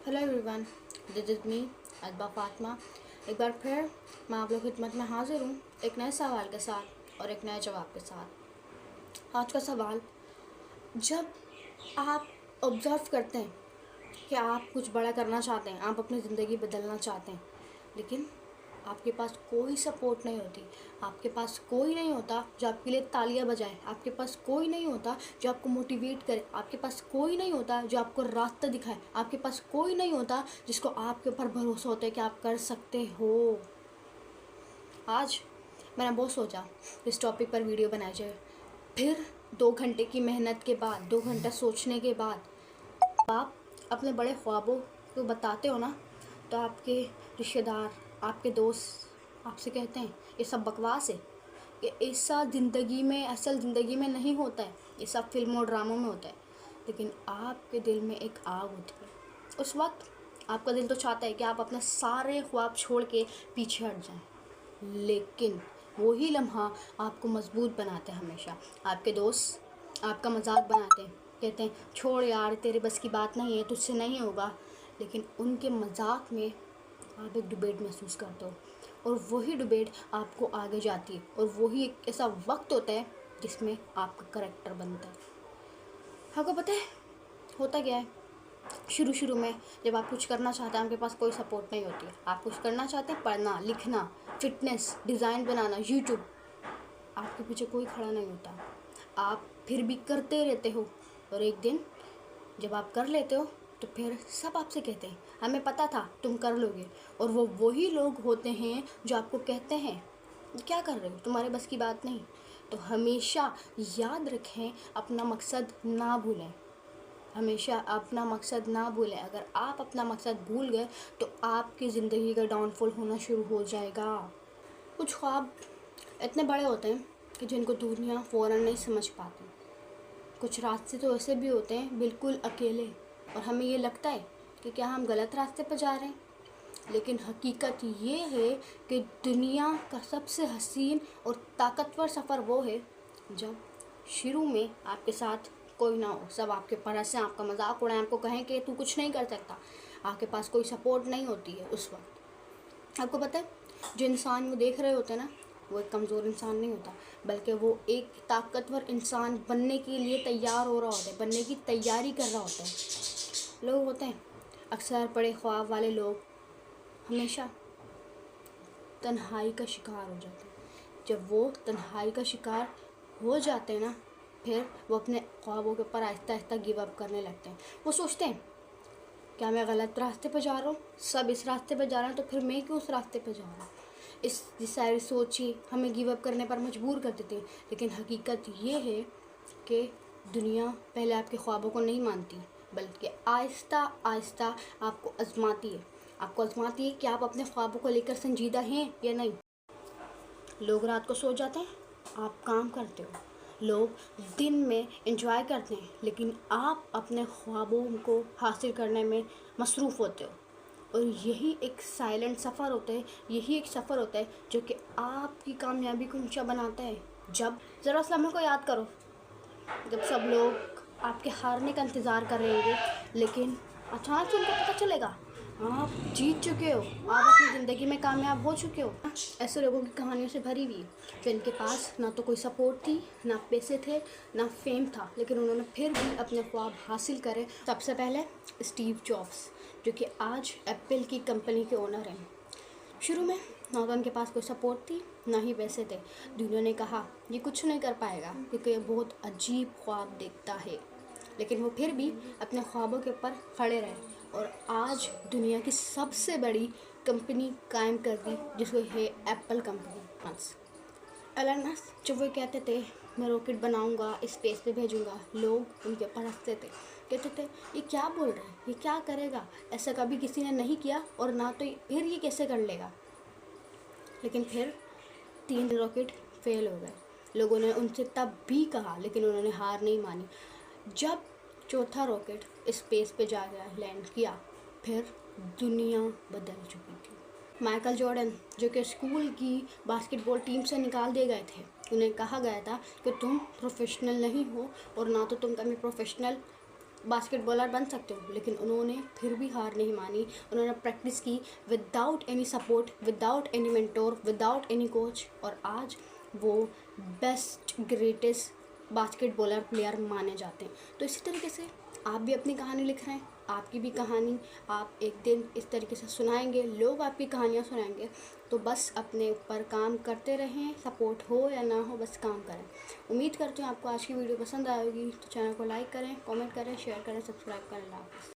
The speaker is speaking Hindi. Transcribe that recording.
Hello everyone, this is me Adba Fatima. एक बार फिर मैं आप लोग की खिदमत में हाजिर हूँ एक नए सवाल के साथ और एक नए जवाब के साथ। आज का सवाल, जब आप ऑब्ज़र्व करते हैं कि आप कुछ बड़ा करना चाहते हैं, आप अपनी ज़िंदगी बदलना चाहते हैं, लेकिन आपके पास कोई सपोर्ट नहीं होती, आपके पास कोई नहीं होता जो आपके लिए तालियां बजाए, आपके पास कोई नहीं होता जो आपको मोटिवेट करे, आपके पास कोई नहीं होता जो आपको रास्ता दिखाए, आपके पास कोई नहीं होता जिसको आपके ऊपर भरोसा होता है कि आप कर सकते हो। आज मैंने बहुत सोचा इस टॉपिक पर वीडियो बनाई जाए। फिर 2 घंटे की मेहनत के बाद, 2 घंटा सोचने के बाद आप अपने बड़े ख्वाबों को बताते हो ना, तो आपके रिश्तेदार, आपके दोस्त आपसे कहते हैं ये सब बकवास है, ये ऐसा ज़िंदगी में, असल ज़िंदगी में नहीं होता है, ये सब फिल्मों और ड्रामों में होता है। लेकिन आपके दिल में एक आग होती है। उस वक्त आपका दिल तो चाहता है कि आप अपने सारे ख्वाब छोड़ के पीछे हट जाएं, लेकिन वही लम्हा आपको मजबूत बनाते हैं। हमेशा आपके दोस्त आपका मजाक बनाते हैं, कहते हैं छोड़ यार, तेरे बस की बात नहीं है, तुझसे नहीं होगा। लेकिन उनके मजाक में आप एक डिबेट महसूस करते हो, और वही डिबेट आपको आगे जाती है, और वही एक ऐसा वक्त होता है जिसमें आपका करेक्टर बनता है। आपको पता है होता क्या है, शुरू शुरू में जब आप कुछ करना चाहते हैं, आपके पास कोई सपोर्ट नहीं होती है। आप कुछ करना चाहते हैं, पढ़ना, लिखना, फिटनेस, डिज़ाइन बनाना, यूट्यूब, आपके पीछे कोई खड़ा नहीं होता। आप फिर भी करते रहते हो, और एक दिन जब आप कर लेते हो तो फिर सब आपसे कहते हैं हमें पता था तुम कर लोगे। और वो वही लोग होते हैं जो आपको कहते हैं क्या कर रहे हो, तुम्हारे बस की बात नहीं। तो हमेशा याद रखें, अपना मकसद ना भूलें, हमेशा अपना मकसद ना भूलें। अगर आप अपना मकसद भूल गए तो आपकी ज़िंदगी का डाउनफॉल होना शुरू हो जाएगा। कुछ ख्वाब इतने बड़े होते हैं कि जिनको दुनिया फ़ौरन नहीं समझ पाती। कुछ रास्ते तो ऐसे भी होते हैं बिल्कुल अकेले, और हमें ये लगता है कि क्या हम गलत रास्ते पर जा रहे हैं। लेकिन हकीकत ये है कि दुनिया का सबसे हसीन और ताकतवर सफ़र वो है जब शुरू में आपके साथ कोई ना हो, सब आपके पर हंसें, आपका मजाक उड़ाएं, आपको कहें कि तू कुछ नहीं कर सकता, आपके पास कोई सपोर्ट नहीं होती है। उस वक्त आपको पता है, जो इंसान वो देख रहे होते हैं ना, वो एक कमज़ोर इंसान नहीं होता, बल्कि वो एक ताकतवर इंसान बनने के लिए तैयार हो रहा होता है, बनने की तैयारी कर रहा होता है। लोग होते हैं अक्सर बड़े ख्वाब वाले लोग हमेशा तन्हाई का शिकार हो जाते हैं। जब वो तन्हाई का शिकार हो जाते हैं ना, फिर वो अपने ख्वाबों के ऊपर आहिस्ता आहिस्ता गिव अप करने लगते हैं। वो सोचते हैं क्या मैं गलत रास्ते पर जा रहा हूँ, सब इस रास्ते पर जा रहे हैं, तो फिर मैं क्यों उस रास्ते पर जा रहा हूँ। इस सारी सोच ही हमें गिव अप करने पर मजबूर कर देती है। लेकिन हकीकत ये है कि दुनिया पहले आपके ख्वाबों को नहीं मानती, बल्कि आहिस्ता आहिस्ता आपको आजमाती है। आपको आजमाती है कि आप अपने ख्वाबों को लेकर संजीदा हैं या नहीं। लोग रात को सो जाते हैं, आप काम करते हो। लोग दिन में एंजॉय करते हैं, लेकिन आप अपने ख्वाबों को हासिल करने में मसरूफ़ होते हो। और यही एक साइलेंट सफ़र होता है, यही एक सफ़र होता है जो कि आपकी कामयाबी को ऊंचा बनाता है। जब ज़रा समय को याद करो, जब सब लोग आपके हारने का इंतज़ार कर रहे होंगे, लेकिन अचानक से उनको पता चलेगा आप जीत चुके हो, आप अपनी ज़िंदगी में कामयाब हो चुके हो। ऐसे लोगों की कहानियों से भरी हुई है जिनके पास ना तो कोई सपोर्ट थी, ना पैसे थे, ना फेम था, लेकिन उन्होंने फिर भी अपने ख्वाब हासिल करे। सबसे पहले स्टीव जॉब्स, जो कि आज एप्पल की कंपनी के ओनर हैं। शुरू में ना तो उनके पास कोई सपोर्ट थी, ना ही पैसे थे। दुनिया ने कहा ये कुछ नहीं कर पाएगा क्योंकि ये बहुत अजीब ख्वाब देखता है, लेकिन वो फिर भी अपने ख्वाबों के ऊपर खड़े रहे, और आज दुनिया की सबसे बड़ी कंपनी कायम कर दी, जिसको है एप्पल कंपनी। एलन मस्क जब वो कहते थे मैं रॉकेट बनाऊंगा, स्पेस पे भेजूंगा, लोग उनके ऊपर हंसते थे, कहते थे ये क्या बोल रहे हैं, ये क्या करेगा, ऐसा कभी किसी ने नहीं किया, और ना तो फिर ये कैसे कर लेगा। लेकिन फिर 3 रॉकेट फेल हो गए। लोगों ने उनसे तब भी कहा, लेकिन उन्होंने हार नहीं मानी। जब चौथा रॉकेट स्पेस पे जा गया, लैंड किया, फिर दुनिया बदल चुकी थी। माइकल जॉर्डन, जो कि स्कूल की बास्केटबॉल टीम से निकाल दिए गए थे, उन्हें कहा गया था कि तुम प्रोफेशनल नहीं हो, और ना तो तुम कभी प्रोफेशनल बास्केटबॉलर बन सकते हो, लेकिन उन्होंने फिर भी हार नहीं मानी। उन्होंने प्रैक्टिस की without any support, without any mentor, without any coach, और आज वो बेस्ट ग्रेटेस्ट बास्केटबॉलर प्लेयर माने जाते हैं। तो इसी तरीके से आप भी अपनी कहानी लिख रहे हैं, आपकी भी कहानी आप एक दिन इस तरीके से सुनाएंगे, लोग आपकी कहानियाँ सुनाएंगे। तो बस अपने ऊपर काम करते रहें, सपोर्ट हो या ना हो, बस काम करें। उम्मीद करती हूँ आपको आज की वीडियो पसंद आएगी। तो चैनल को लाइक करें, कमेंट करें, शेयर करें, सब्सक्राइब करें। अल्लाह हाफ़िज़।